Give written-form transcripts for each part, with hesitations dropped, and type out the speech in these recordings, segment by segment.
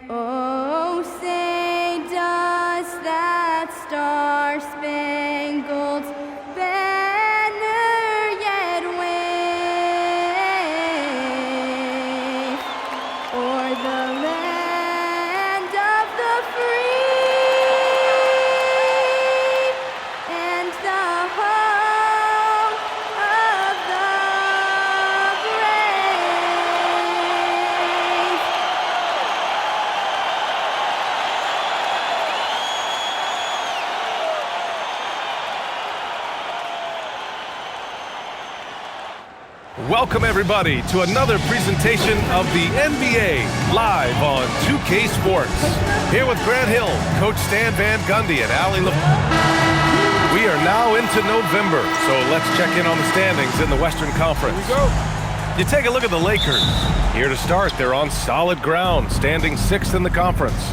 Oh, say does that star-spangled banner yet wave o'er the land of the free and the home of the brave. Welcome everybody to another presentation of the NBA live on 2K Sports. Here with Grant Hill, Coach Stan Van Gundy, and Allie LeBron. We are now into November, so let's check in on the standings in the Western Conference. Here we go. You take a look at the Lakers. Here to start, they're on solid ground, standing 6th in the conference.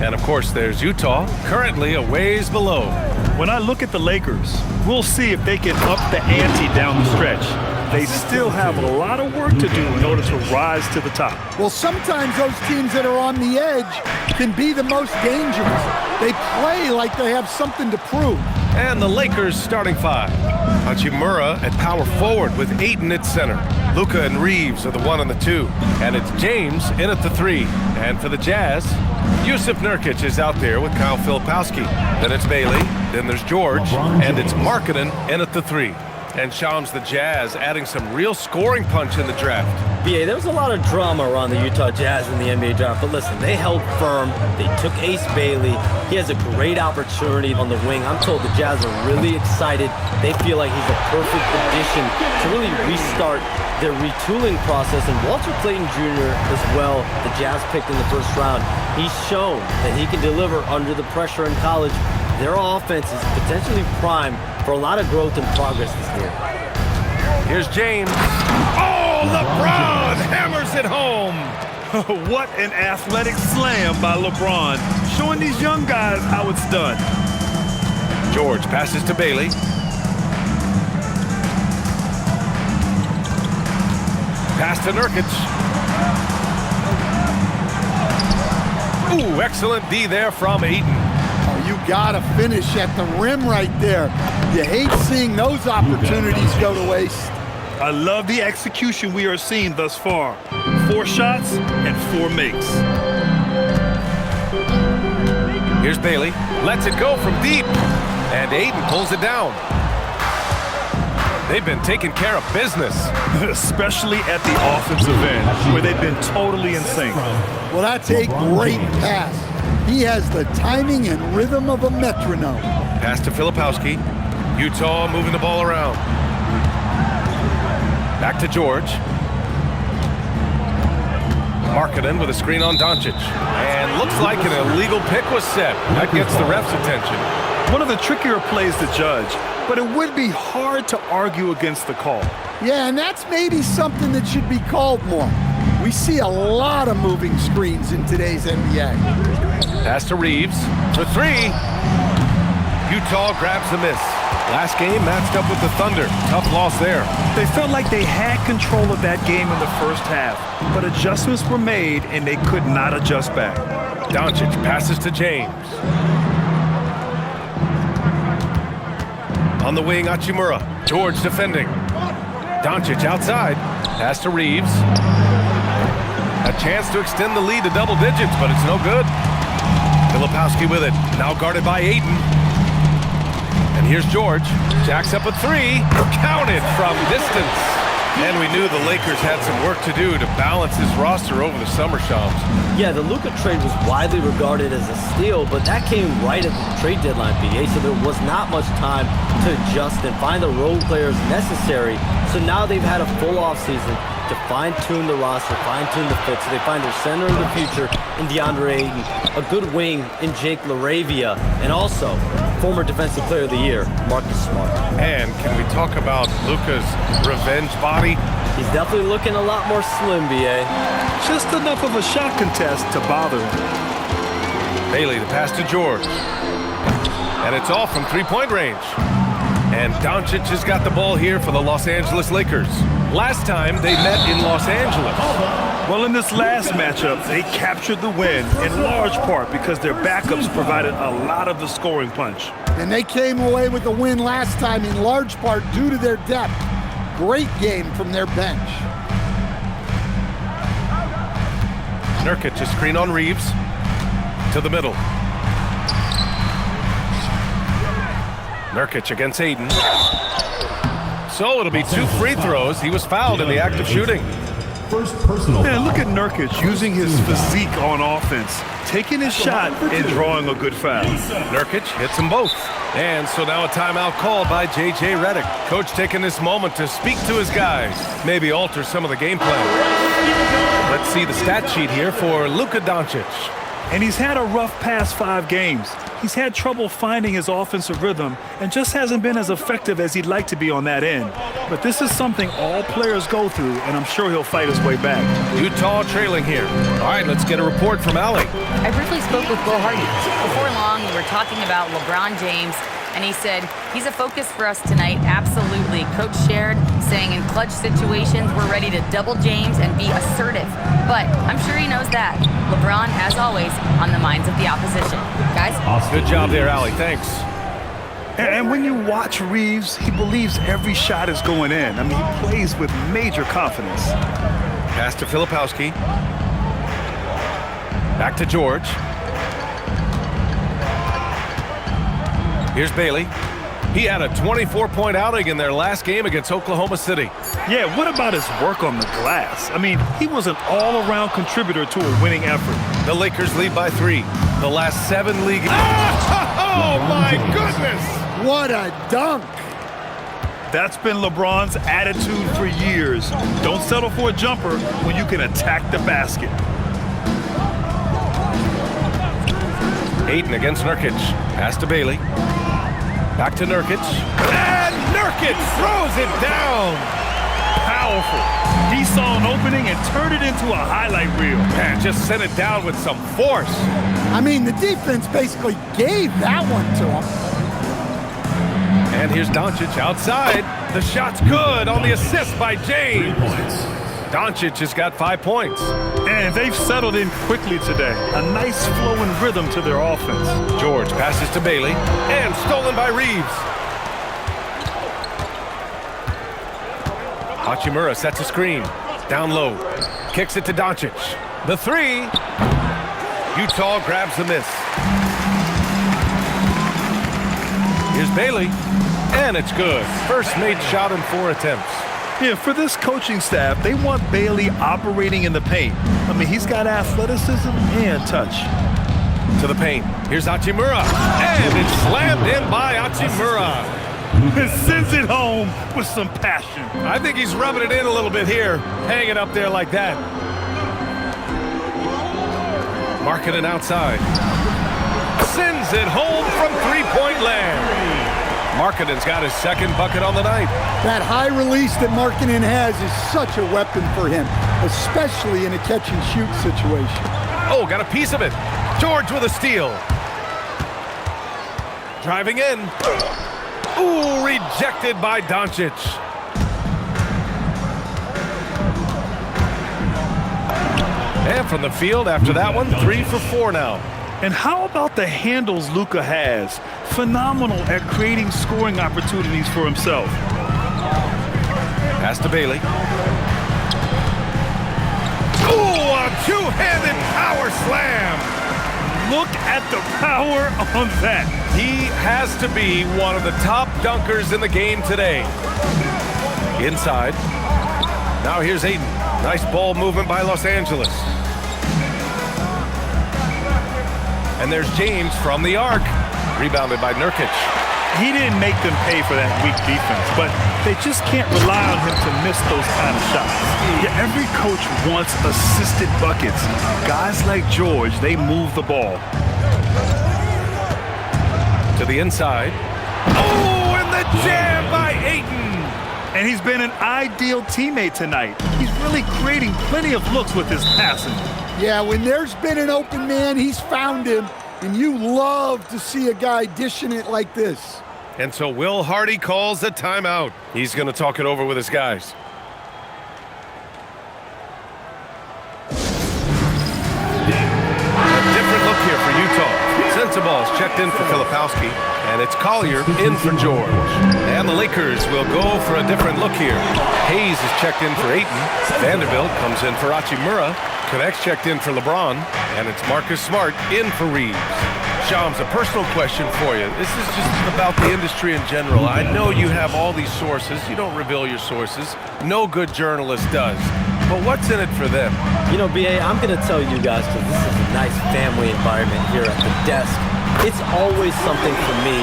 And of course, there's Utah, currently a ways below. When I look at the Lakers, we'll see if they can up the ante down the stretch. They still have a lot of work to do in order to rise to the top. Well, sometimes those teams that are on the edge can be the most dangerous. They play like they have something to prove. And the Lakers starting five. Hachimura at power forward with Ayton at center. Luka and Reeves are the 1 and the 2. And it's James in at the 3. And for the Jazz, Yusuf Nurkic is out there with Kyle Filipowski. Then it's Bailey, then there's George, and it's Markkanen in at the 3. And Shams, the Jazz, adding some real scoring punch in the draft. BA, there was a lot of drama around the Utah Jazz in the NBA draft, but listen, they held firm. They took Ace Bailey. He has a great opportunity on the wing. I'm told the Jazz are really excited. They feel like he's a perfect addition to really restart their retooling process. And Walter Clayton Jr. as well, the Jazz picked in the first round. He's shown that he can deliver under the pressure in college. Their offense is potentially primed for a lot of growth and progress this year. Here's James. Oh, LeBron hammers it home. What an athletic slam by LeBron, showing these young guys how it's done. George passes to Bailey. Pass to Nurkic. Ooh, excellent D there from Ayton. You gotta finish at the rim right there. You hate seeing those opportunities go to waste. I love the execution we are seeing thus far. 4 shots and 4 makes. Here's Bailey. Lets it go from deep. And Ayton pulls it down. They've been taking care of business. Especially at the offensive end, where they've been totally in sync. Well, that's a great pass. He has the timing and rhythm of a metronome. Pass to Filipowski. Utah moving the ball around. Back to George. Markkanen with a screen on Doncic. And looks like an illegal pick was set. That gets the ref's attention. One of the trickier plays to judge, but it would be hard to argue against the call. Yeah, and that's maybe something that should be called more. We see a lot of moving screens in today's NBA. Pass to Reeves for 3. Utah grabs the miss. Last game matched up with the Thunder. Tough loss there. They felt like they had control of that game in the first half, but adjustments were made and they could not adjust back. Doncic passes to James. On the wing, Hachimura. George defending. Doncic outside. Pass to Reeves. A chance to extend the lead to double digits, but it's no good. Filipowski with it. Now guarded by Ayton. And here's George. Jacks up a 3. Counted from distance. And we knew the Lakers had some work to do to balance this roster over the summer, Shams. Yeah, the Luka trade was widely regarded as a steal, but that came right at the trade deadline, BA, so there was not much time to adjust and find the role players necessary. So now they've had a full offseason to fine-tune the roster, fine-tune the fit, so they find their center of the future in DeAndre Ayton, a good wing in Jake LaRavia, and also former Defensive Player of the Year, Marcus Smart. And can we talk about Luka's revenge body? He's definitely looking a lot more slim, BA. Just enough of a shot contest to bother him. Bailey, the pass to George. And it's off from three-point range. And Doncic has got the ball here for the Los Angeles Lakers. Last time they met in Los Angeles. Well, in this last matchup, they captured the win in large part because their backups provided a lot of the scoring punch. And they came away with the win last time in large part due to their depth. Great game from their bench. Nurkic, a screen on Reeves. To the middle. Nurkic against Aiden. So it'll be 2 free throws. He was fouled in the act of shooting. First personal. Man, look at Nurkic using his physique on offense, taking his shot and drawing a good foul. Nurkic hits them both. And so now a timeout called by J.J. Redick. Coach taking this moment to speak to his guys, maybe alter some of the game plan. Let's see the stat sheet here for Luka Doncic. And he's had a rough past 5 games. He's had trouble finding his offensive rhythm and just hasn't been as effective as he'd like to be on that end. But this is something all players go through, and I'm sure he'll fight his way back. Utah trailing here. All right, let's get a report from Allie. I briefly spoke with Will Hardy. Before long, we were talking about LeBron James, and he said, he's a focus for us tonight, absolutely. Coach shared, saying in clutch situations, we're ready to double James and be assertive. But I'm sure he knows that. LeBron, as always, on the minds of the opposition. Guys? Good job there, Allie. Thanks. And when you watch Reeves, he believes every shot is going in. I mean, he plays with major confidence. Pass to Filipowski. Back to George. Here's Bailey. He had a 24-point outing in their last game against Oklahoma City. Yeah, what about his work on the glass? I mean, he was an all-around contributor to a winning effort. The Lakers lead by 3. The last 7 league... Oh, my goodness! What a dunk! That's been LeBron's attitude for years. Don't settle for a jumper when you can attack the basket. Ayton against Nurkic. Pass to Bailey. Back to Nurkic. And Nurkic throws it down. Powerful. He saw an opening and turned it into a highlight reel. Man, just sent it down with some force. I mean, the defense basically gave that one to him. And here's Doncic outside. The shot's good on the assist by James. Doncic has got 5 points. And they've settled in quickly today. A nice flowing rhythm to their offense. George passes to Bailey. And stolen by Reeves. Hachimura sets a screen. Down low. Kicks it to Doncic. The 3. Utah grabs the miss. Here's Bailey. And it's good. First made shot in 4 attempts. Yeah, for this coaching staff, they want Bailey operating in the paint. I mean, he's got athleticism and touch. To the paint. Here's Hachimura. And it's slammed in by Hachimura. And sends it home with some passion. I think he's rubbing it in a little bit here. Hang it up there like that. Markkanen outside. Sends it home from 3-point land. Markkanen's got his 2nd bucket on the night. That high release that Markkanen has is such a weapon for him, especially in a catch-and-shoot situation. Oh, got a piece of it. George with a steal. Driving in. Ooh, rejected by Doncic. And from the field after that one, 3 for 4 now. And how about the handles Luka has? Phenomenal at creating scoring opportunities for himself. Pass to Bailey. Ooh, a 2-handed power slam. Look at the power on that. He has to be one of the top dunkers in the game today. Inside. Now here's Ayton. Nice ball movement by Los Angeles. And there's James from the arc. Rebounded by Nurkic. He didn't make them pay for that weak defense, but they just can't rely on him to miss those kind of shots. Yeah, every coach wants assisted buckets. Guys like George, they move the ball. To the inside. Oh, and the jam by Ayton. And he's been an ideal teammate tonight. He's really creating plenty of looks with his passing. Yeah, when there's been an open man, he's found him. And you love to see a guy dishing it like this. And so Will Hardy calls a timeout. He's going to talk it over with his guys. Sensabal's checked in for Filipowski, and it's Collier in for George. And the Lakers will go for a different look here. Hayes is checked in for Ayton. Vanderbilt comes in for Hachimura. Connect's checked in for LeBron, and it's Marcus Smart in for Reeves. Shams, a personal question for you. This is just about the industry in general. I know you have all these sources. You don't reveal your sources. No good journalist does. But what's in it for them? You know, BA, I'm going to tell you guys, because this is a nice family environment here at the desk. It's always something for me,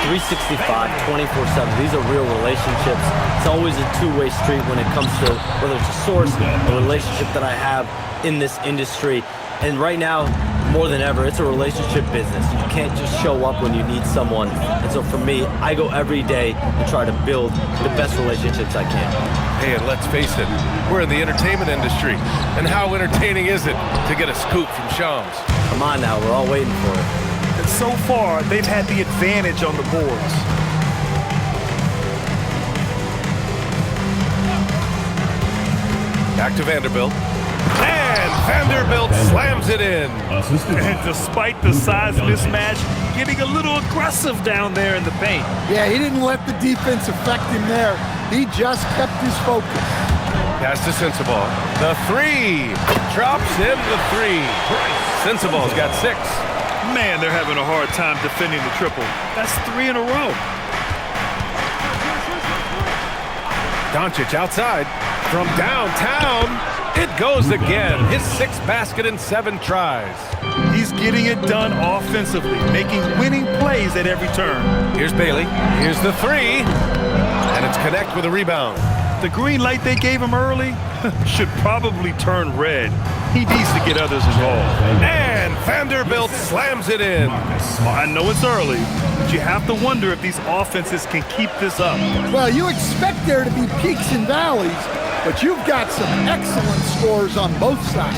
365, 24/7. These are real relationships. It's always a two-way street when it comes to whether it's a source, a relationship that I have in this industry. And right now, more than ever, it's a relationship business. You can't just show up when you need someone. And so for me, I go every day and try to build the best relationships I can. Hey, and let's face it, we're in the entertainment industry. And how entertaining is it to get a scoop from Shams? Come on now, we're all waiting for it. And so far, they've had the advantage on the boards. Back to Vanderbilt. And Vanderbilt slams it in. And despite the size mismatch, getting a little aggressive down there in the paint. Yeah, he didn't let the defense affect him there. He just kept his focus. Pass to Sensabal. The three. Drops in the three. Sensabal's got 6. Man, they're having a hard time defending the triple. That's 3 in a row. Doncic outside. From downtown, it goes again. His 6th basket in 7 tries. He's getting it done offensively, making winning plays at every turn. Here's Bailey. Here's the 3. And it's Connect with a rebound. The green light they gave him early should probably turn red. He needs to get others involved. And Vanderbilt slams it in. I know it's early, but you have to wonder if these offenses can keep this up. Well, you expect there to be peaks and valleys, but you've got some excellent scores on both sides.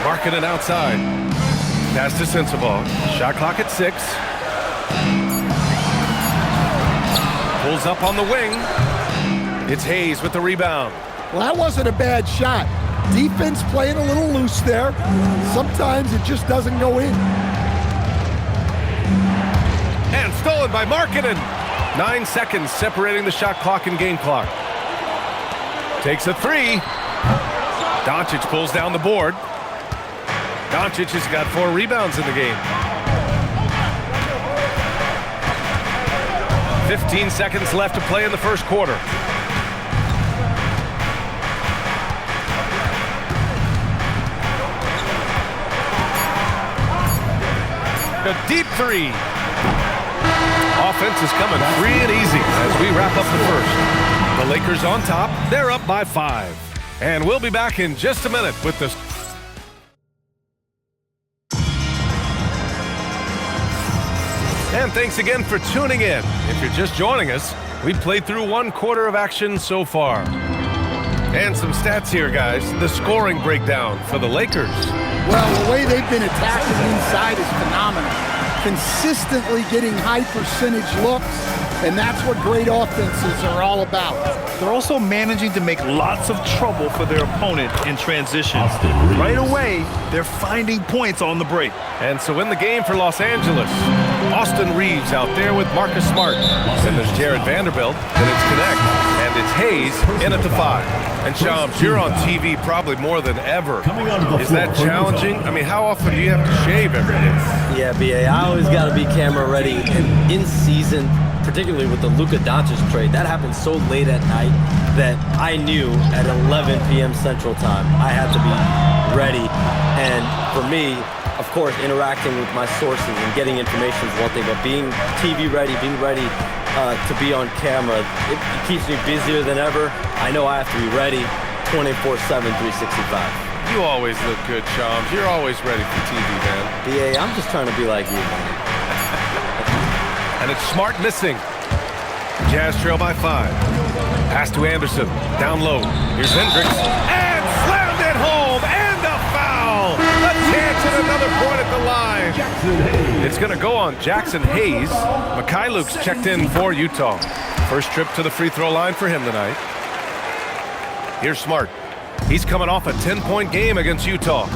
Markkanen outside. Pass to Sensabal. Shot clock at 6. Pulls up on the wing. It's Hayes with the rebound. Well, that wasn't a bad shot. Defense playing a little loose there. Sometimes it just doesn't go in. And stolen by Markkanen. 9 seconds separating the shot clock and game clock. Takes a 3. Doncic pulls down the board. Doncic has got 4 rebounds in the game. 15 seconds left to play in the first quarter. A deep 3. Offense is coming free and easy as we wrap up the first. The Lakers on top. They're up by 5. And we'll be back in just a minute with the... And thanks again for tuning in. If you're just joining us, we've played through 1 quarter of action so far. And some stats here, guys. The scoring breakdown for the Lakers. Well, the way they've been attacking inside is phenomenal. Consistently getting high percentage looks, and that's what great offenses are all about. They're also managing to make lots of trouble for their opponent in transition. Right away, they're finding points on the break. And so in the game for Los Angeles, Austin Reeves out there with Marcus Smart. Then there's Jared Vanderbilt, then it's Connect, and it's Hayes in at the 5. And Shams, you're on TV probably more than ever. Is that challenging? I mean, how often do you have to shave every day? Yeah, BA, I always got to be camera ready. And in season, particularly with the Luka Doncic trade, that happened so late at night that I knew at 11 p.m. Central Time I had to be ready. And for me, of course, interacting with my sources and getting information is one thing, but being TV ready, being ready to be on camera, it keeps me busier than ever. I know I have to be ready 24/7, 365. You always look good, Shams. You're always ready for TV, man. BA, I'm just trying to be like you, man. And it's Smart missing. Jazz trail by 5. Pass to Anderson. Down low. Here's Hendricks. And slammed it home. And a foul. A chance at another point at the line. It's going to go on Jackson Hayes. Mikhailuk's checked in for Utah. First trip to the free throw line for him tonight. Here's Smart. He's coming off a 10-point game against Utah.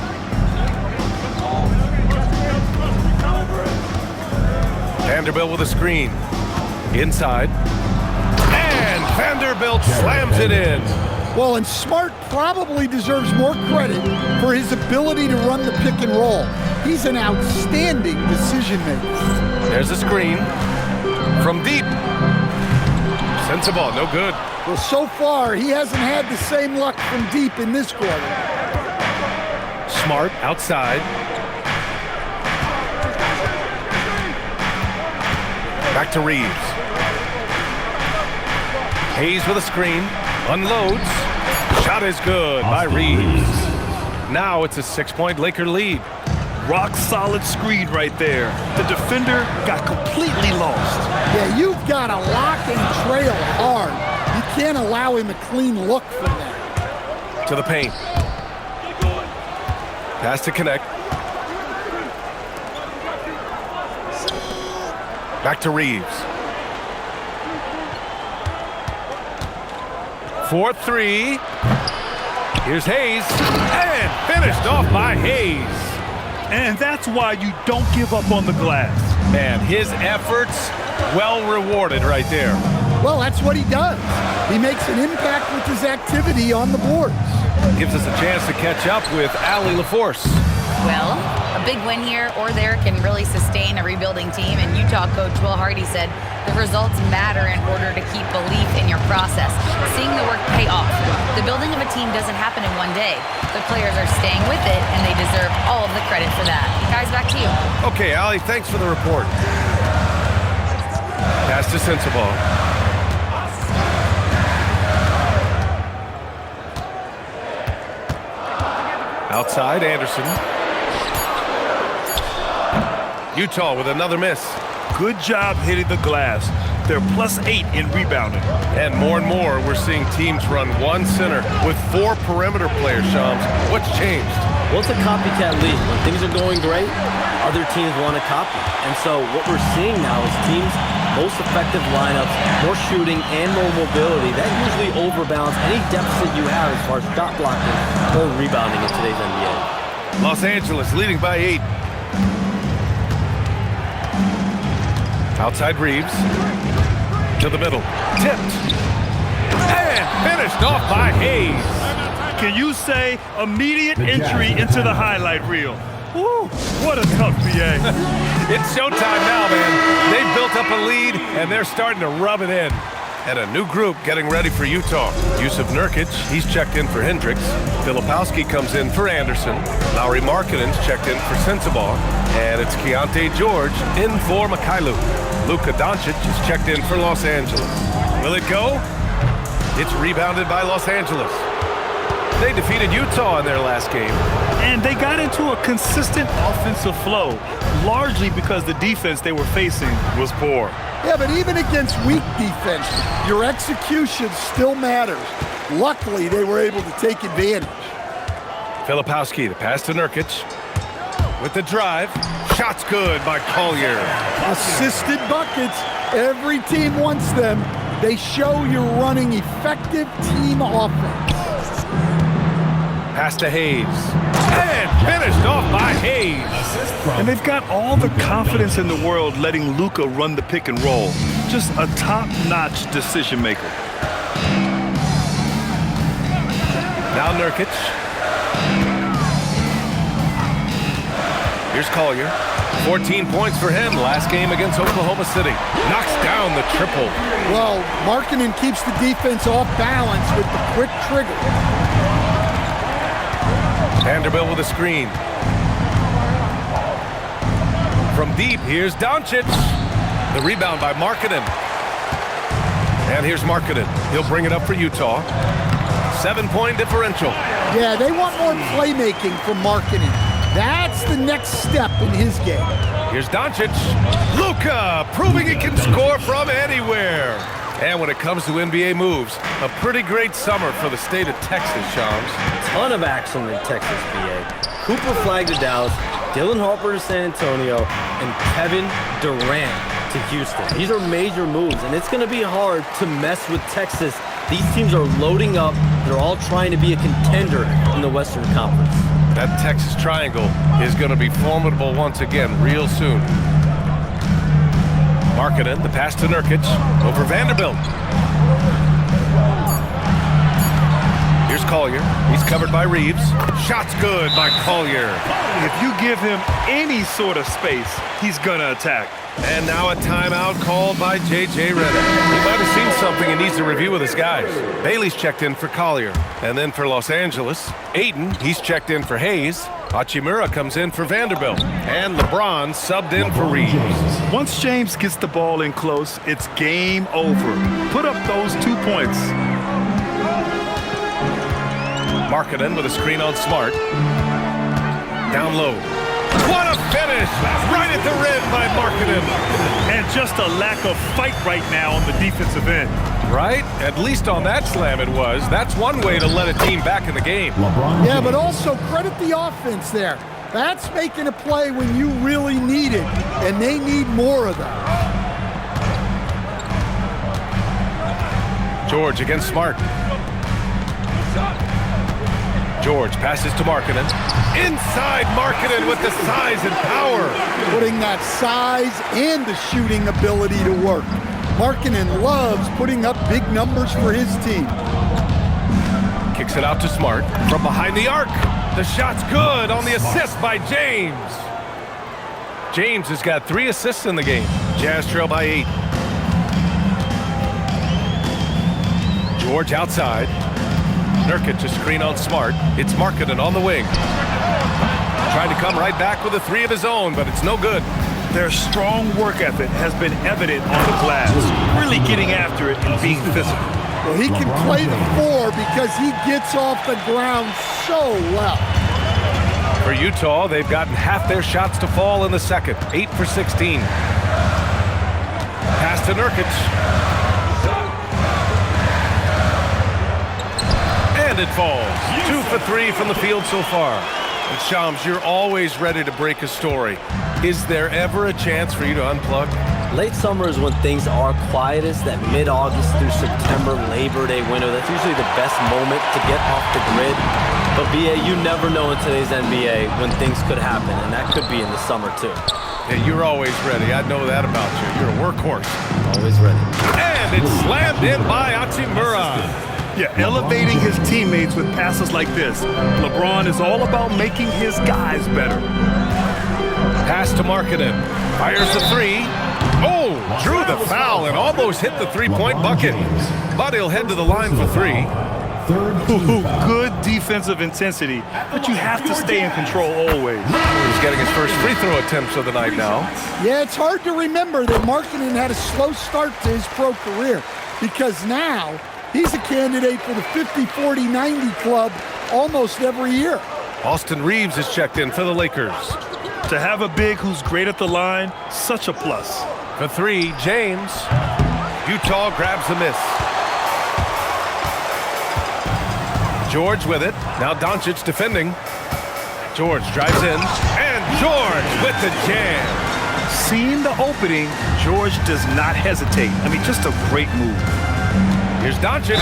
Vanderbilt with a screen. Inside. And Vanderbilt slams it in. Well, and Smart probably deserves more credit for his ability to run the pick and roll. He's an outstanding decision maker. There's a screen. From deep. Sensible, no good. Well, so far, he hasn't had the same luck from deep in this quarter. Smart outside. Back to Reeves. Hayes with a screen. Unloads. Shot is good by Reeves. Now it's a 6-point Laker lead. Rock solid screen right there. The defender got completely lost. Yeah, you've got to lock and trail hard. You can't allow him a clean look from that. To the paint. Pass to connect. Back to Reeves. 4-3. Here's Hayes. And finished off by Hayes. And that's why you don't give up on the glass. Man, his efforts well rewarded right there. Well, that's what he does. He makes an impact with his activity on the boards. Gives us a chance to catch up with Allie LaForce. Well, a big win here or there can really sustain a rebuilding team, and Utah coach Will Hardy said the results matter in order to keep belief in your process. Seeing the work pay off. The building of a team doesn't happen in one day. The players are staying with it, and they deserve all of the credit for that. Guys, back to you. Okay, Allie, thanks for the report. Pass to Sensible. Outside, Anderson. Utah with another miss. Good job hitting the glass. They're +8 in rebounding. And more, we're seeing teams run one center with 4 perimeter players, Shams. What's changed? Well, it's a copycat league. When things are going great, other teams want to copy. And so what we're seeing now is teams, most effective lineups, more shooting, and more mobility. That usually overbalance any deficit you have as far as shot blocking or rebounding in today's NBA. Los Angeles leading by 8. Outside Reeves. To the middle. Tipped. And finished off by Hayes. Can you say immediate entry into the highlight reel? Woo, what a tough BA. It's showtime now, man. They've built up a lead, and they're starting to rub it in. And a new group getting ready for Utah. Yusuf Nurkic, he's checked in for Hendricks. Filipowski comes in for Anderson. Lauri Markkanen's checked in for Sensabaugh. And it's Keontae George in for Mikhailu. Luka Doncic is checked in for Los Angeles. Will it go? It's rebounded by Los Angeles. They defeated Utah in their last game. And they got into a consistent offensive flow, largely because the defense they were facing was poor. Yeah, but even against weak defense, your execution still matters. Luckily, they were able to take advantage. Filipowski, the pass to Nurkic. With the drive. Shots good by Collier. Assisted buckets. Every team wants them. They show you're running effective team offense. Pass to Hayes. And finished off by Hayes. And they've got all the confidence in the world letting Luka run the pick and roll. Just a top-notch decision maker. Now Nurkic. Here's Collier. 14 points for him last game against Oklahoma City. Knocks down the triple. Well, Markkanen keeps the defense off balance with the quick trigger. Vanderbilt with a screen. From deep, here's Doncic. The rebound by Markkanen. And here's Markkanen. He'll bring it up for Utah. 7-point differential. Yeah, they want more playmaking from Markkanen. That's the next step in his game. Here's Doncic. Luka proving he can score from anywhere. And when it comes to NBA moves, a pretty great summer for the state of Texas, Shams. Ton of action in Texas, BA. Cooper Flagg to Dallas, Dylan Harper to San Antonio, and Kevin Durant to Houston. These are major moves, and it's going to be hard to mess with Texas. These teams are loading up. They're all trying to be a contender in the Western Conference. That Texas Triangle is going to be formidable once again real soon. Markkanen, the pass to Nurkic, over Vanderbilt. Here's Collier. He's covered by Reeves. Shot's good by Collier. If you give him any sort of space, he's gonna attack. And now a timeout called by J.J. Redick. He might have seen something and needs to review with his guys. Bailey's checked in for Collier. And then for Los Angeles, Ayton, he's checked in for Hayes. Hachimura comes in for Vanderbilt. And LeBron subbed in for Reeves. Once James gets the ball in close, it's game over. Put up those 2 points. Markkanen with a screen on Smart. Down low. What a finish! Right at the rim by Markkanen. And just a lack of fight right now on the defensive end. Right? At least on that slam it was. That's one way to let a team back in the game. Yeah, but also credit the offense there. That's making a play when you really need it, and they need more of that. George against Smart. George passes to Markkanen. Inside Markkanen with the size and power. Putting that size and the shooting ability to work. Markkanen loves putting up big numbers for his team. Kicks it out to Smart from behind the arc. The shot's good on the assist by James. James has got 3 assists in the game. Jazz trail by 8. George outside. Nurkic a screen on Smart. It's Markkanen on the wing. Trying to come right back with a 3 of his own, but it's no good. Their strong work ethic has been evident on the glass. Really getting after it and being physical. Well, he can play the 4 because he gets off the ground so well. For Utah, they've gotten half their shots to fall in the second. 8 for 16. Pass to Nurkic. And it falls. 2 for 3 from the field so far. And Shams, you're always ready to break a story. Is there ever a chance for you to unplug? Late summer is when things are quietest, that mid-August through September, Labor Day window. That's usually the best moment to get off the grid. But BA, you never know in today's NBA when things could happen, and that could be in the summer too. Yeah, you're always ready. I know that about you. You're a workhorse. Always ready. And it's slammed in by Hachimura. Yeah, elevating his teammates with passes like this. LeBron is all about making his guys better. Pass to Markkanen. Fires the 3. Oh, drew the foul and almost hit the 3-point bucket. But he'll head to the line for 3. Good defensive intensity, but you have to stay in control always. He's getting his first free throw attempts of the night now. Yeah, it's hard to remember that Markkanen had a slow start to his pro career because now he's a candidate for the 50, 40, 90 club almost every year. Austin Reeves is checked in for the Lakers. To have a big who's great at the line, such a plus. For 3, James. Utah grabs the miss. George with it. Now Doncic defending. George drives in. And George with the jam. Seeing the opening, George does not hesitate. I mean, just a great move. Here's Doncic.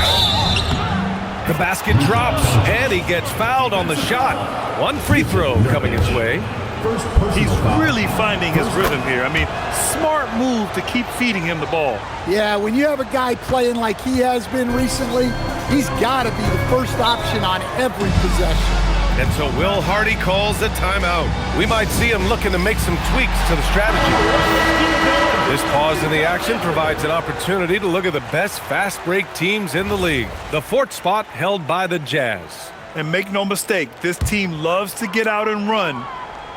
The basket drops, and he gets fouled on the shot. 1 free throw coming his way. He's really finding his rhythm here. I mean, smart move to keep feeding him the ball. Yeah, when you have a guy playing like he has been recently, he's got to be the first option on every possession. And so Will Hardy calls a timeout. We might see him looking to make some tweaks to the strategy. This pause in the action provides an opportunity to look at the best fast break teams in the league. The 4th spot held by the Jazz. And make no mistake, this team loves to get out and run.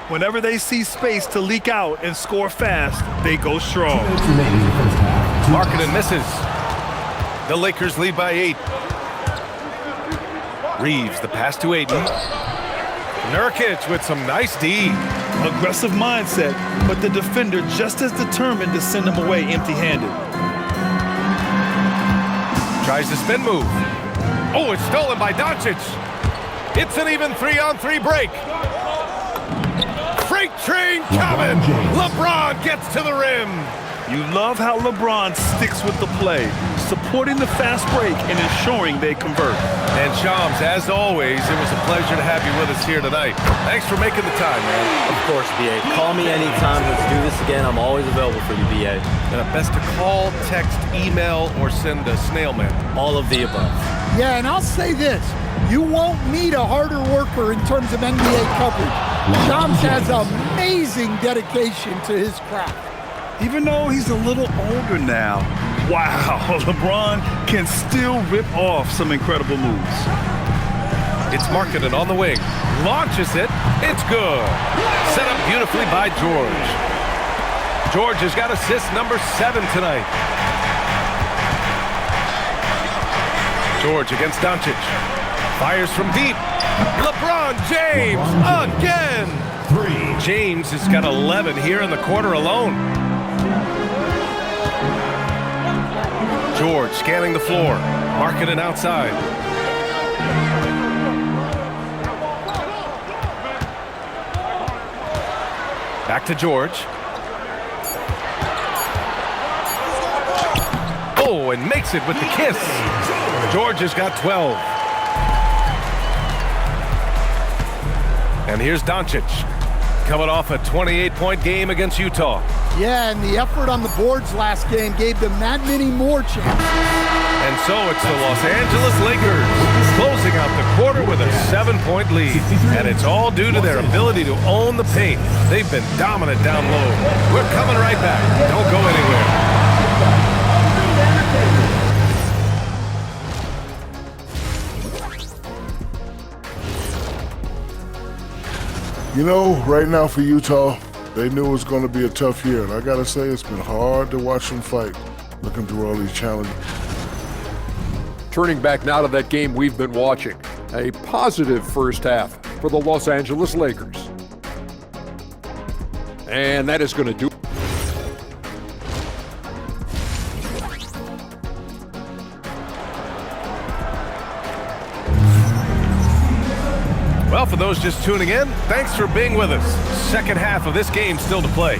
Whenever they see space to leak out and score fast, they go strong. Markkanen misses. The Lakers lead by 8. Reeves, the pass to Ayton. Nurkic with some nice D. Aggressive mindset, but the defender just as determined to send him away empty-handed. Tries the spin move. Oh, it's stolen by Doncic. It's an even 3-on-3 break. Freight train coming. LeBron gets to the rim. You love how LeBron sticks with the play, supporting the fast break and ensuring they convert. And Shams, as always, it was a pleasure to have you with us here tonight. Thanks for making the time, man. Of course, B.A. Call me anytime. Let's do this again. I'm always available for you, B.A. Best to call, text, email, or send a snail mail. All of the above. Yeah, and I'll say this. You won't meet a harder worker in terms of NBA coverage. Shams has amazing dedication to his craft. Even though he's a little older now, wow, LeBron can still rip off some incredible moves. It's Markkanen on the wing. Launches it. It's good. Set up beautifully by George. George has got assist number 7 tonight. George against Doncic. Fires from deep. LeBron James again. James has got 11 here in the quarter alone. George scanning the floor. Markkanen outside. Back to George. Oh, and makes it with the kiss. George has got 12. And here's Doncic, coming off a 28-point game against Utah. Yeah, and the effort on the boards last game gave them that many more chances. And so it's the Los Angeles Lakers closing out the quarter with a 7-point lead. And it's all due to their ability to own the paint. They've been dominant down low. We're coming right back. Don't go anywhere. You know, right now for Utah, they knew it was going to be a tough year. And I got to say, it's been hard to watch them fight, looking through all these challenges. Turning back now to that game we've been watching. A positive first half for the Los Angeles Lakers. And that is going to do. Well, for those just tuning in, thanks for being with us. Second half of this game still to play.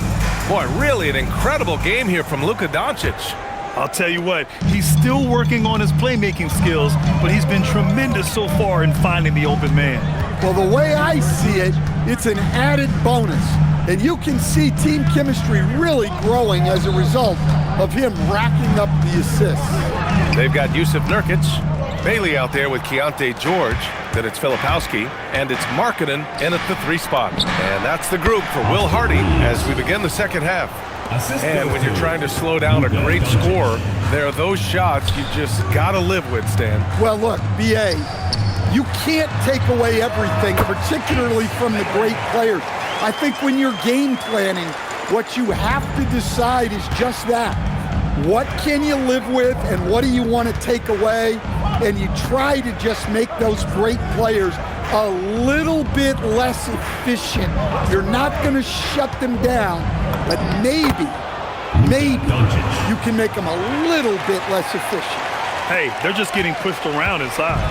Boy, really an incredible game here from Luka Doncic. I'll tell you what, he's still working on his playmaking skills, but he's been tremendous so far in finding the open man. Well, the way I see it, it's an added bonus. And you can see team chemistry really growing as a result of him racking up the assists. They've got Yusuf Nurkic, Bailey out there with Keontae George, then it's Filipowski, and it's Markkanen in at the 3 spot. And that's the group for Will Hardy as we begin the second half. And when you're trying to slow down a great score, there are those shots you just got to live with, Stan. Well, look, B.A., you can't take away everything, particularly from the great players. I think when you're game planning, what you have to decide is just that. What can you live with and what do you want to take away? And you try to just make those great players a little bit less efficient. You're not going to shut them down, but maybe you can make them a little bit less efficient. Hey, they're just getting pushed around inside.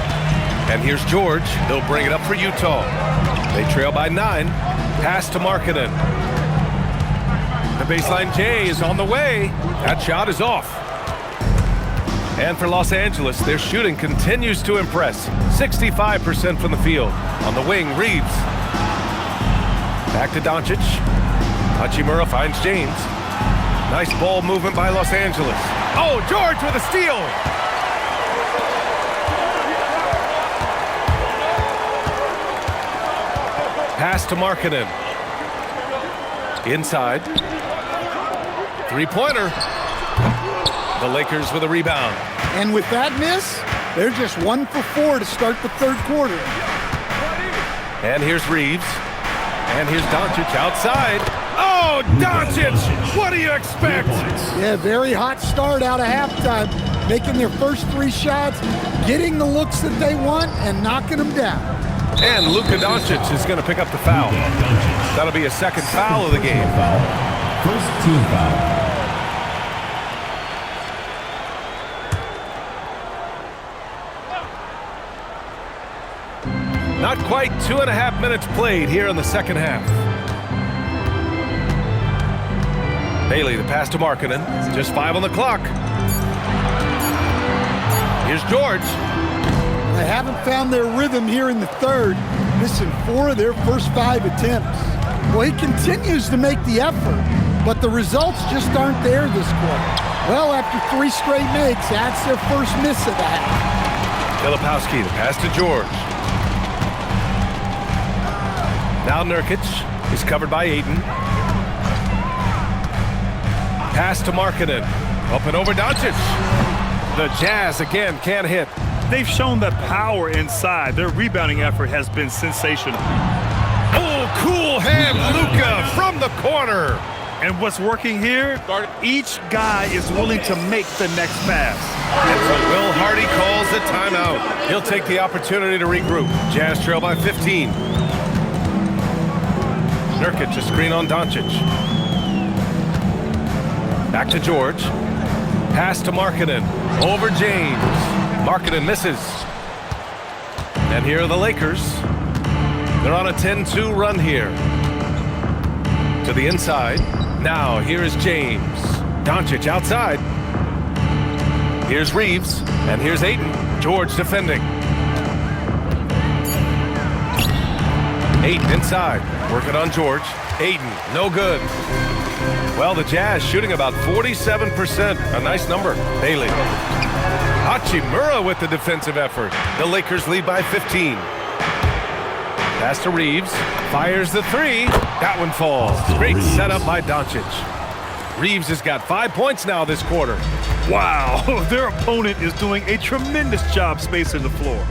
And here's George. They'll bring it up for Utah. They trail by 9. Pass to Markkanen. The baseline J is on the way. That shot is off. And for Los Angeles, their shooting continues to impress. 65% from the field. On the wing, Reeves. Back to Doncic. Hachimura finds James. Nice ball movement by Los Angeles. Oh, George with a steal. Pass to Markkanen. Inside. Three-pointer. The Lakers with a rebound. And with that miss, they're just 1 for 4 to start the third quarter. And here's Reeves. And here's Doncic outside. Oh, Doncic! What do you expect? Yeah, very hot start out of halftime, making their first 3 shots, getting the looks that they want, and knocking them down. And Luka Doncic is going to pick up the foul. That'll be a second foul of the game. First team foul. Not quite 2.5 minutes played here in the second half. Bailey, the pass to Markkanen. Just 5 on the clock. Here's George. They haven't found their rhythm here in the third, missing 4 of their first 5 attempts. Well, he continues to make the effort, but the results just aren't there this quarter. Well, after 3 straight makes, that's their first miss of that. Filipowski, the pass to George. Now Nurkic is covered by Ayton. Pass to Markkanen. Up and over Doncic. The Jazz again can't hit. They've shown that power inside. Their rebounding effort has been sensational. Oh, cool hand Luka from the corner. And what's working here? Each guy is willing to make the next pass. And so Will Hardy calls the timeout. He'll take the opportunity to regroup. Jazz trail by 15. Nurkic, a screen on Doncic. Back to George. Pass to Markkanen. Over James. Markkanen misses. And here are the Lakers. They're on a 10-2 run here. To the inside. Now, here is James. Doncic outside. Here's Reeves. And here's Ayton. George defending. Ayton inside. Working on George. Ayton, no good. Well, the Jazz shooting about 47%. A nice number. Bailey. Hachimura with the defensive effort. The Lakers lead by 15. Pass to Reeves. Fires the 3. That one falls. Great setup by Doncic. Reeves has got 5 points now this quarter. Wow, their opponent is doing a tremendous job spacing the floor.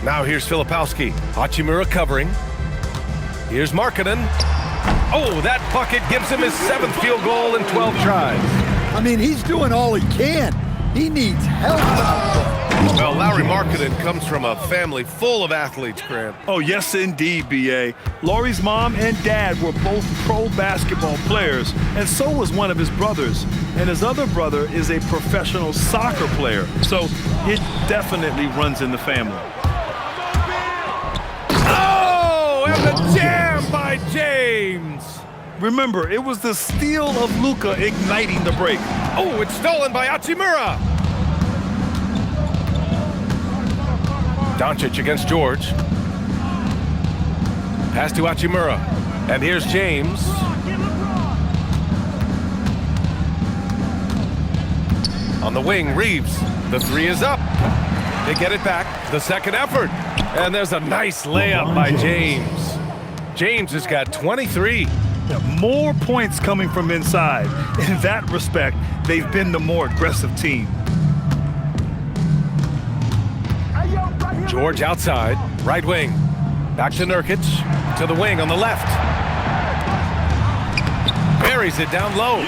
Now here's Filipowski. Hachimura covering. Here's Markkanen. Oh, that bucket gives him his 7th field goal in 12 tries. I mean, he's doing all he can. He needs help out there. Well, Larry Markkanen comes from a family full of athletes, Grant. Oh, yes, indeed, B.A. Laurie's mom and dad were both pro basketball players, and so was one of his brothers. And his other brother is a professional soccer player, so it definitely runs in the family. Oh, and the jam by James. Remember, it was the steal of Luka igniting the break. Oh, it's stolen by Hachimura. Doncic against George. Pass to Hachimura. And here's James. On the wing, Reeves. The 3 is up. They get it back. The second effort. And there's a nice layup by James. James has got 23. More points coming from inside. In that respect, they've been the more aggressive team. George outside, right wing. Back to Nurkic, to the wing on the left. Buries it down low.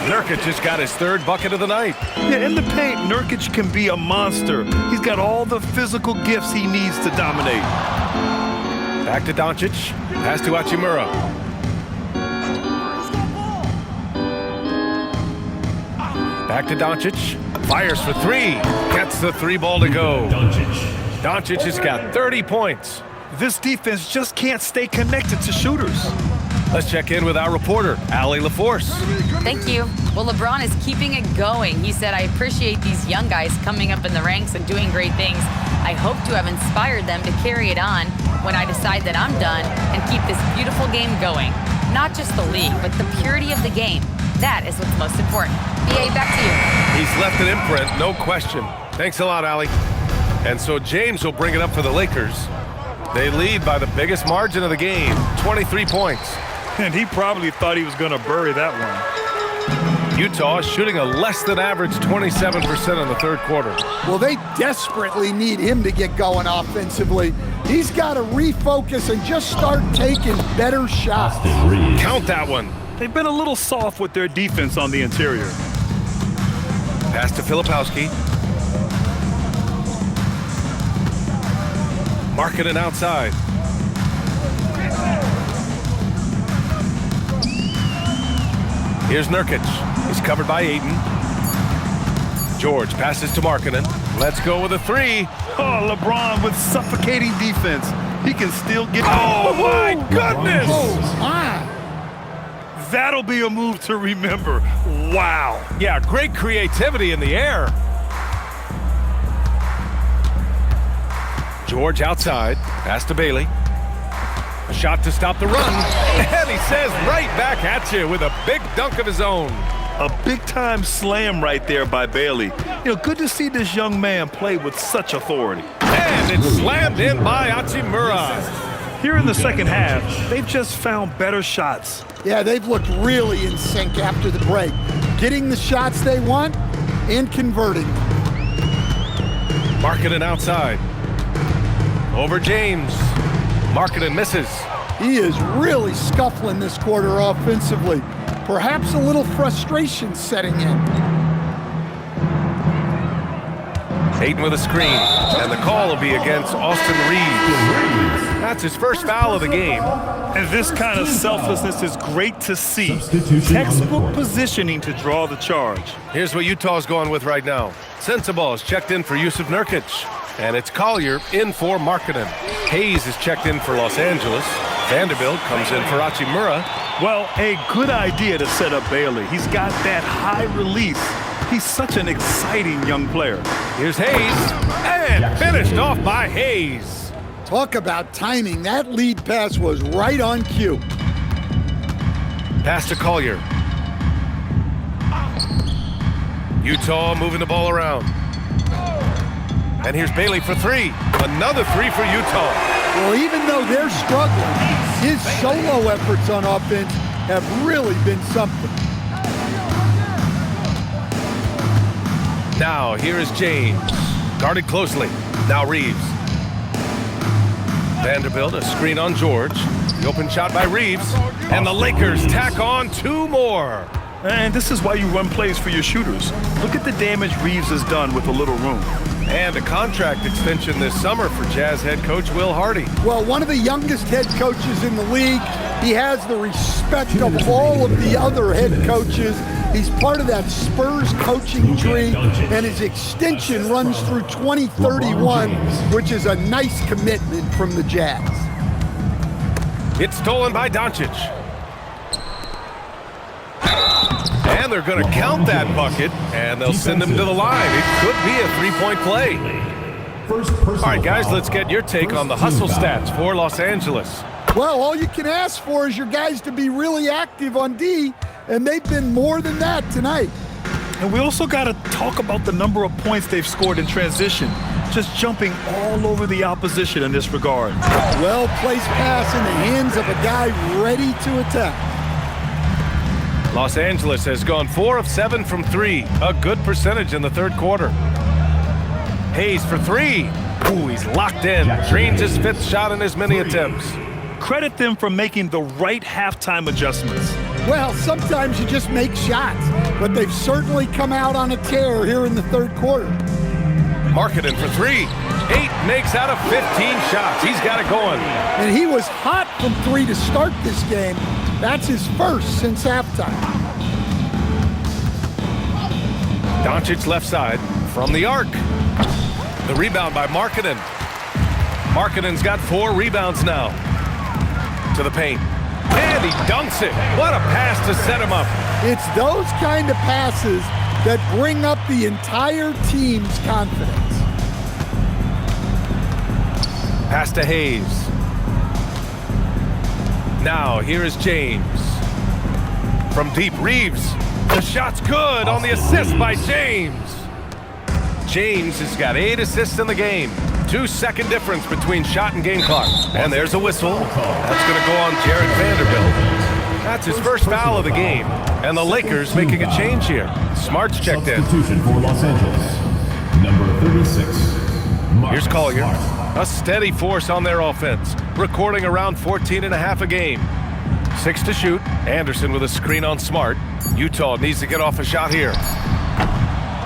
Nurkic has got his 3rd bucket of the night. Yeah, in the paint, Nurkic can be a monster. He's got all the physical gifts he needs to dominate. Back to Doncic, pass to Hachimura. Back to Doncic, fires for 3. Gets the 3 ball to go. Doncic has got 30 points. This defense just can't stay connected to shooters. Let's check in with our reporter, Allie LaForce. Thank you. Well, LeBron is keeping it going. He said, I appreciate these young guys coming up in the ranks and doing great things. I hope to have inspired them to carry it on when I decide that I'm done and keep this beautiful game going. Not just the league, but the purity of the game. That is what's most important. BA, back to you. He's left an imprint, no question. Thanks a lot, Allie. And so James will bring it up for the Lakers. They lead by the biggest margin of the game, 23 points. And he probably thought he was going to bury that one. Utah is shooting a less than average 27% in the 3rd quarter. Well, they desperately need him to get going offensively. He's got to refocus and just start taking better shots. Count that one. They've been a little soft with their defense on the interior. Pass to Filipowski. Markkanen outside. Here's Nurkic. He's covered by Ayton. George passes to Markkanen. Let's go with a 3. Oh, LeBron with suffocating defense. He can still get... Oh, my goodness! Oh, my. That'll be a move to remember. Wow. Yeah, great creativity in the air. George outside, pass to Bailey. A shot to stop the run, and he says right back at you with a big dunk of his own. A big-time slam right there by Bailey. Good to see this young man play with such authority. And it's slammed in by Hachimura. Here in the second half, they've just found better shots. Yeah, they've looked really in sync after the break, getting the shots they want and converting. Markkanen outside. Over James. Markkanen misses. He is really scuffling this quarter offensively. Perhaps a little frustration setting in. Ayton with a screen, and the call will be against Austin Reeves. That's his first foul of the game. And this kind of selflessness is great to see. Substitution on the Textbook court. positioning to draw the charge. Here's what Utah's going with right now. Sensabaugh is checked in for Yusuf Nurkic, and it's Collier in for Markkanen. Hayes is checked in for Los Angeles. Vanderbilt comes in for Hachimura. Well, a good idea to set up Bailey. He's got that high release. He's such an exciting young player. Here's Hayes, and finished off by Hayes. Talk about timing. That lead pass was right on cue. Pass to Collier. Utah moving the ball around. And here's Bailey for three. Another three for Utah. Well, even though they're struggling, his solo efforts on offense have really been something. Now, here is James. Guarded closely. Now Reeves. Vanderbilt, a screen on George. The open shot by Reeves. And the Lakers tack on two more. And this is why you run plays for your shooters. Look at the damage Reeves has done with a little room. And a contract extension this summer for Jazz head coach Will Hardy. Well, one of the youngest head coaches in the league. He has the respect of all of the other head coaches. He's part of that Spurs coaching tree, and his extension runs through 2031, which is a nice commitment from the Jazz. It's stolen by Doncic. And they're going to count that bucket, and they'll send him to the line. It could be a three-point play. All right, guys, let's get your take on the hustle stats for Los Angeles. Well, all you can ask for is your guys to be really active on D, and they've been more than that tonight. And we also got to talk about the number of points they've scored in transition, just jumping all over the opposition in this regard. Well-placed pass in the hands of a guy ready to attack. Los Angeles has gone 4 of 7 from 3, a good percentage in the third quarter. Hayes for 3. Ooh, he's locked in. Drains his 5th shot in as many attempts. Credit them for making the right halftime adjustments. Well, sometimes you just make shots, but they've certainly come out on a tear here in the third quarter. Markkanen for 3. 8 makes out of 15 shots. He's got it going. And he was hot from 3 to start this game. That's his first since halftime. Doncic left side from the arc. The rebound by Markkanen. Markkanen's got 4 rebounds now. To the paint. And he dunks it. What a pass to set him up. It's those kind of passes that bring up the entire team's confidence. Pass to Hayes. Now, here is James. From deep, Reeves. The shot's good on the assist by James. James has got 8 assists in the game. 2-second difference between shot and game clock. And there's a whistle. That's going to go on Jared Vanderbilt. That's his first foul of the game. And the Lakers making a change here. Smart's checked in. Substitution for Los Angeles. Number 36. Here's Collier. A steady force on their offense, recording around 14.5 a game. 6 to shoot. Anderson with a screen on Smart. Utah needs to get off a shot here.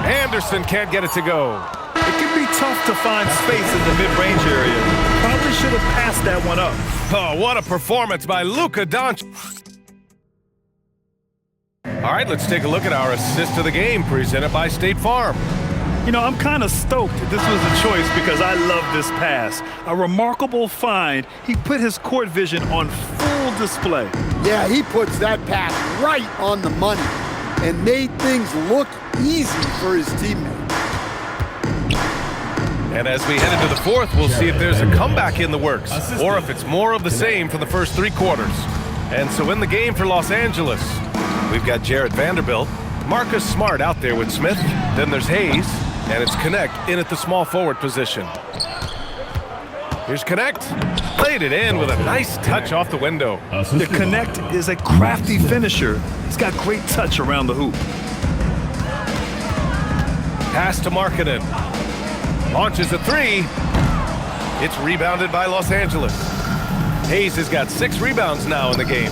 Anderson can't get it to go. It can be tough to find space in the mid-range area. Probably should have passed that one up. Oh, what a performance by Luka Doncic. All right, let's take a look at our assist of the game presented by State Farm. You know, I'm kind of stoked that this was a choice because I love this pass. A remarkable find. He put his court vision on full display. Yeah, he puts that pass right on the money and made things look easy for his teammate. And as we head into the fourth, we'll see if there's a comeback in the works or if it's more of the same for the first 3 quarters. And so in the game for Los Angeles, we've got Jarred Vanderbilt, Marcus Smart out there with Smith. Then there's Hayes, and it's Knecht in at the small forward position. Here's Knecht. Played it in with a nice touch off the window. The Knecht is a crafty finisher. He's got great touch around the hoop. Pass to Markkanen. Launches a 3. It's rebounded by Los Angeles. Hayes has got 6 rebounds now in the game.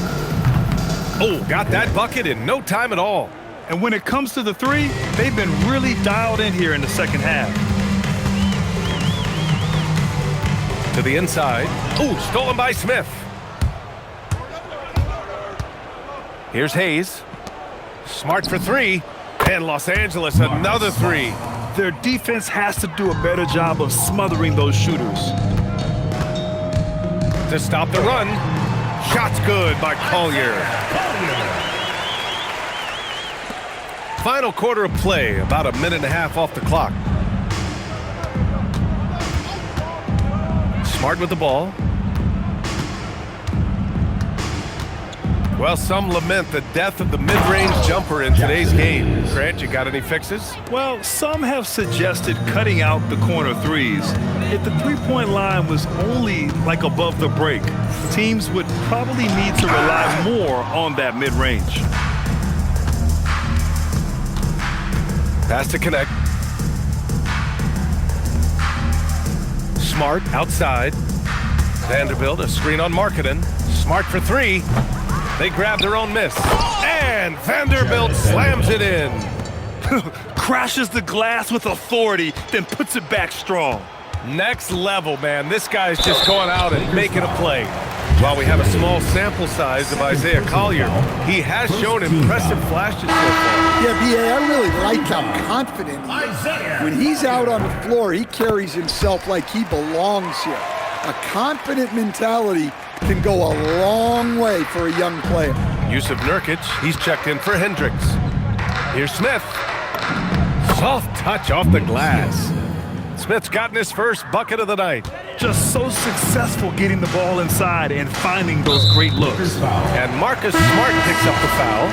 Oh, got that bucket in no time at all. And when it comes to the 3, they've been really dialed in here in the second half. To the inside. Oh, stolen by Smith. Here's Hayes. Smart for 3. And Los Angeles another 3. Their defense has to do a better job of smothering those shooters. To stop the run. Shot's good by Collier. Final quarter of play, about a minute and a half off the clock. Smart with the ball. Well, some lament the death of the mid-range jumper in today's game. Grant, you got any fixes? Well, some have suggested cutting out the corner 3s. If the three-point line was only like above the break, teams would probably need to rely more on that mid-range. Pass to Knecht. Smart outside. Vanderbilt, a screen on Markkanen. Smart for 3. They grab their own miss. And Vanderbilt slams it in. Crashes the glass with authority, then puts it back strong. Next level, man. This guy's just going out and making a play. While we have a small sample size of Isaiah Collier, he has shown impressive flashes so far. Yeah, B.A., I really like how confident he is. When he's out on the floor, he carries himself like he belongs here. A confident mentality can go a long way for a young player. Yusuf Nurkic, he's checked in for Hendricks. Here's Smith. Soft touch off the glass. Smith's gotten his first bucket of the night. Just so successful getting the ball inside and finding those great looks. And Marcus Smart picks up the foul.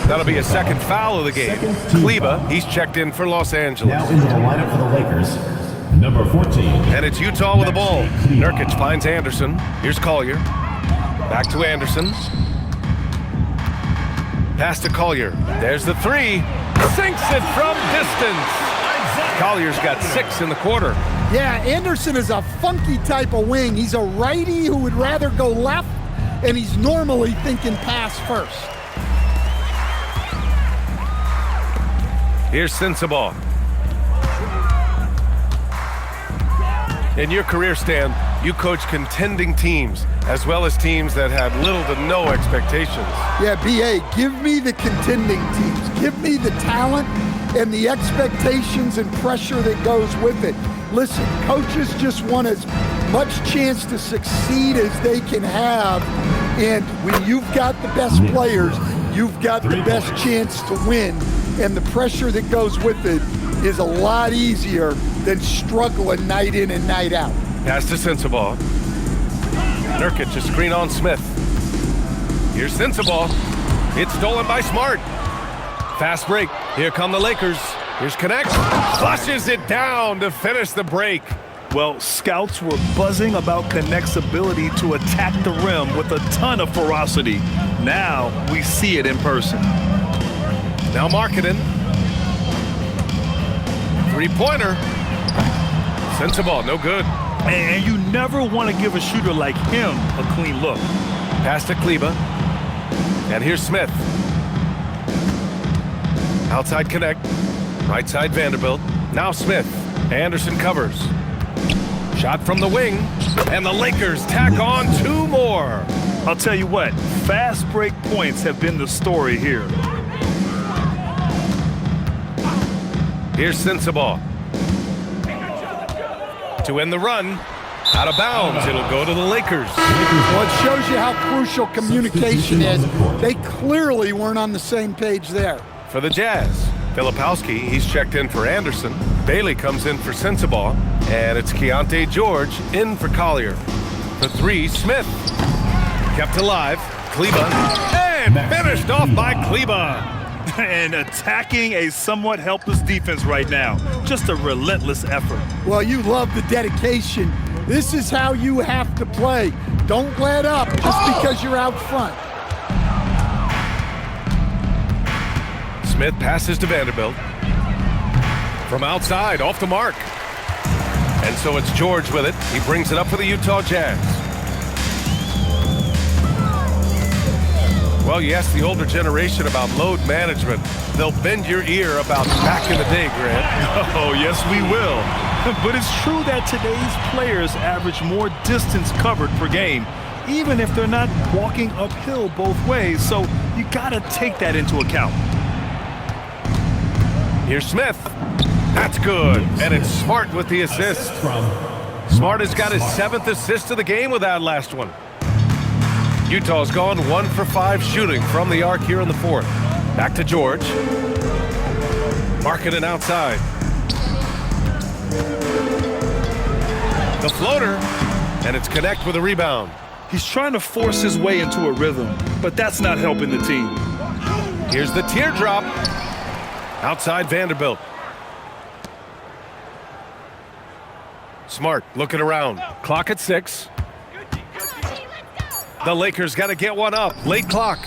That'll be a second foul of the game. Kleber, he's checked in for Los Angeles. Now into the lineup for the Lakers, number 14. And it's Utah with the ball. Nurkic finds Anderson. Here's Collier. Back to Anderson. Pass to Collier. There's the 3. Sinks it from distance. Collier's got 6 in the quarter. Yeah, Anderson is a funky type of wing. He's a righty who would rather go left, and he's normally thinking pass first. Here's Sensabaugh. In your career, Stan, you coach contending teams as well as teams that had little to no expectations. Yeah, B.A., give me the contending teams. Give me the talent and the expectations and pressure that goes with it. Listen, coaches just want as much chance to succeed as they can have. And when you've got the best players, you've got the best chance to win. And the pressure that goes with it is a lot easier than struggling night in and night out. Pass to Sensabaugh. Nurkic, a screen on Smith. Here's Sensabaugh. It's stolen by Smart. Fast break. Here come the Lakers. Here's Knecht. Flushes it down to finish the break. Well, scouts were buzzing about Knecht's ability to attack the rim with a ton of ferocity. Now we see it in person. Now Markkanen. Three-pointer. Sensabaugh, no good. And you never want to give a shooter like him a clean look. Pass to Kleber. And here's Smith. Outside Knecht. Right side Vanderbilt. Now Smith. Anderson covers. Shot from the wing. And the Lakers tack on 2 more. I'll tell you what, fast break points have been the story here. Here's Sensabaugh. To end the run. Out of bounds. It'll go to the Lakers. Well, it shows you how crucial communication is. They clearly weren't on the same page there. For the Jazz, Filipowski, he's checked in for Anderson. Bailey comes in for Sensabaugh. And it's Keontae George in for Collier. For 3, Smith. Kept alive. Kleba. And finished off by Kleba. And attacking a somewhat helpless defense right now. Just a relentless effort. Well, you love the dedication. This is how you have to play. Don't let up just because you're out front. Smith passes to Vanderbilt. From outside, off the mark. And so it's George with it. He brings it up for the Utah Jazz. Well, you ask the older generation about load management. They'll bend your ear about back in the day, Grant. Oh, yes, we will. But it's true that today's players average more distance covered per game, even if they're not walking uphill both ways. So you got to take that into account. Here's Smith. That's good. And it's Smart with the assist. Smart has got his 7th assist of the game with that last one. Utah's gone 1 for 5 shooting from the arc here in the 4th. Back to George. Marking it outside. The floater, and it's Connect with a rebound. He's trying to force his way into a rhythm, but that's not helping the team. Here's the teardrop. Outside Vanderbilt. Smart looking around. Clock at 6. The Lakers got to get one up. Late clock.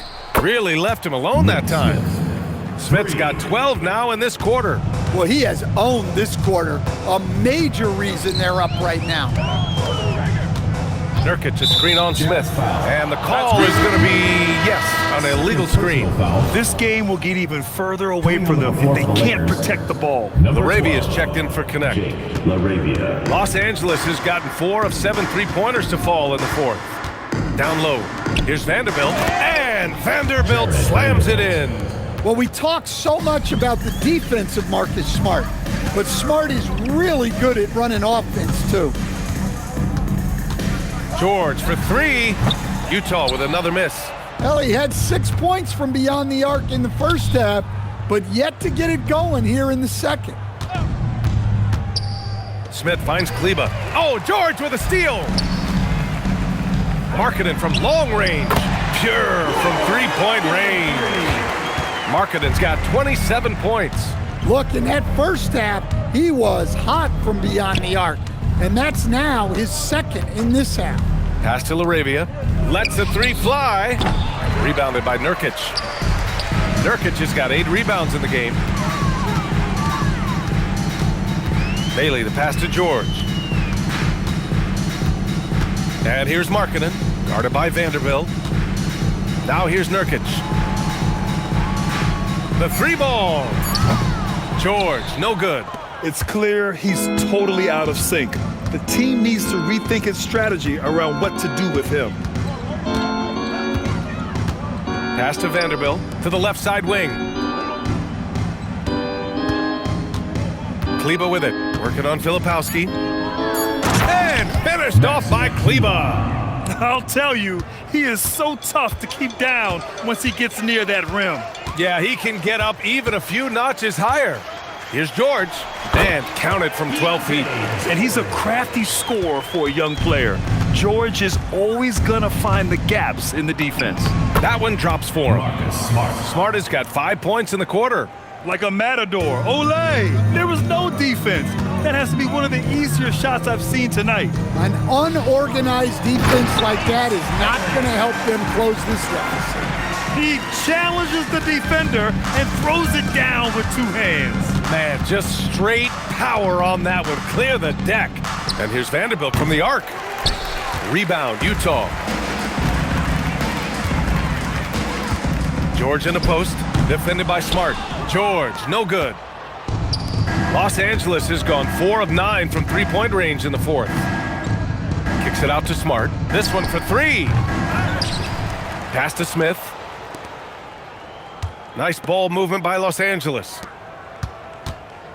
Really left him alone that time. Smith's got 12 now in this quarter. Well, he has owned this quarter. A major reason they're up right now. Nurkic a screen on Smith. And the call is going to be, yes, an illegal screen. This game will get even further away from them if they can't protect the ball. LaRavia is checked in for Connect. LaRavia. Los Angeles has gotten 4 of 7 3-pointers to fall in the 4th. Down low. Here's Vanderbilt. And Vanderbilt slams it in. Well, we talk so much about the defense of Marcus Smart, but Smart is really good at running offense, too. George for 3. Utah with another miss. Well, he had 6 points from beyond the arc in the first half, but yet to get it going here in the second. Smith finds Kleba. Oh, George with a steal. Markkanen from long range. Pure from 3-point range. Markkanen's got 27 points. Look, in that first half, he was hot from beyond the arc, and that's now his second in this half. Pass to LaRavia. Lets the 3 fly. Rebounded by Nurkic. Nurkic has got 8 rebounds in the game. Bailey, the pass to George. And here's Markkanen, guarded by Vanderbilt. Now here's Nurkic. The 3 ball. George, no good. It's clear he's totally out of sync. The team needs to rethink its strategy around what to do with him. Pass to Vanderbilt, to the left side wing. Kleba with it, working on Filipowski. And finished off by Kleba. I'll tell you, he is so tough to keep down once he gets near that rim. Yeah, he can get up even a few notches higher. Here's George, and counted from 12 feet. And he's a crafty scorer for a young player. George is always gonna find the gaps in the defense. That one drops for him. Smart has got 5 points in the quarter. Like a matador. Olay! There was no defense. That has to be one of the easier shots I've seen tonight. An unorganized defense like that is not going to help them close this deficit. He challenges the defender and throws it down with 2 hands. Man, just straight power on that one. Clear the deck. And here's Vanderbilt from the arc. Rebound, Utah. George in the post, defended by Smart. George, no good. Los Angeles has gone 4 of 9 from 3-point range in the 4th. Kicks it out to Smart. This one for 3. Pass to Smith. Nice ball movement by Los Angeles.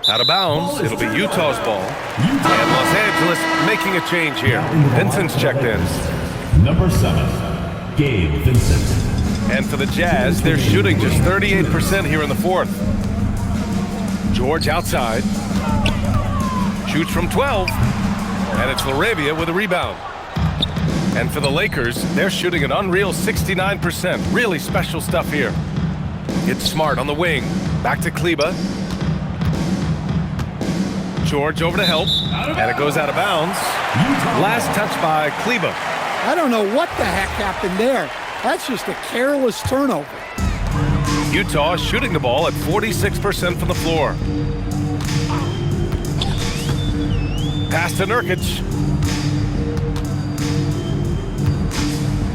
Out of bounds, it'll be Utah's ball. And Los Angeles making a change here. Vincent's checked in. Number 7, Gabe Vincent. And for the Jazz, they're shooting just 38% here in the fourth. George outside. Shoots from 12. And it's LaRavia with a rebound. And for the Lakers, they're shooting an unreal 69%. Really special stuff here. It's Smart on the wing. Back to Kleber. George over to help. And it goes out of bounds. Last touch by Kleber. I don't know what the heck happened there. That's just a careless turnover. Utah shooting the ball at 46% from the floor. Pass to Nurkic.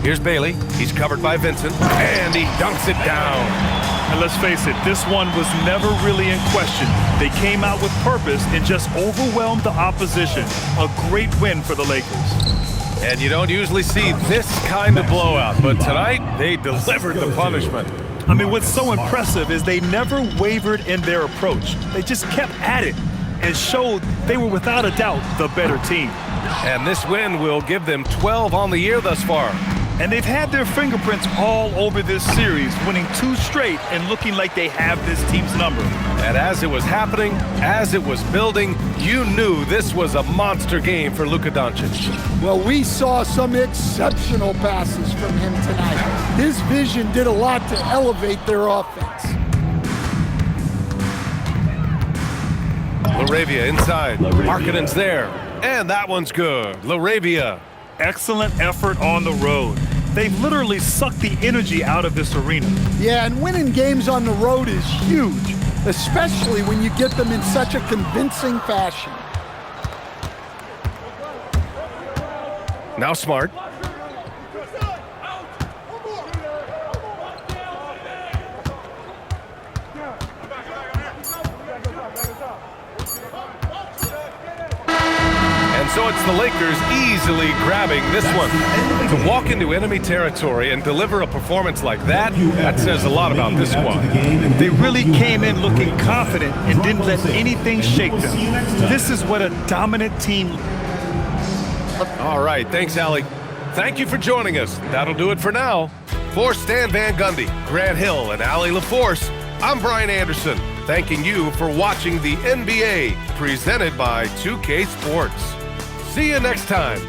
Here's Bailey. He's covered by Vincent. And he dunks it down. And let's face it, this one was never really in question. They came out with purpose and just overwhelmed the opposition. A great win for the Lakers. And you don't usually see this kind of blowout, but tonight they delivered the punishment. I mean, what's so impressive is they never wavered in their approach. They just kept at it and showed they were without a doubt the better team. And this win will give them 12 on the year thus far. And they've had their fingerprints all over this series, winning 2 straight and looking like they have this team's number. And as it was happening, as it was building, you knew this was a monster game for Luka Doncic. Well, we saw some exceptional passes from him tonight. His vision did a lot to elevate their offense. LaRavia inside. Markkanen's there. And that one's good. LaRavia. Excellent effort on the road. They've literally sucked the energy out of this arena. Yeah, and winning games on the road is huge, especially when you get them in such a convincing fashion. Now Smart. And so it's the Lakers easily grabbing this one. To walk into enemy territory and deliver a performance like that, that says a lot about this squad. They really came in looking confident and didn't let anything shake them. This is what a dominant team. All right, thanks, Allie. Thank you for joining us. That'll do it for now. For Stan Van Gundy, Grant Hill, and Allie LaForce, I'm Brian Anderson, thanking you for watching the NBA, presented by 2K Sports. See you next time.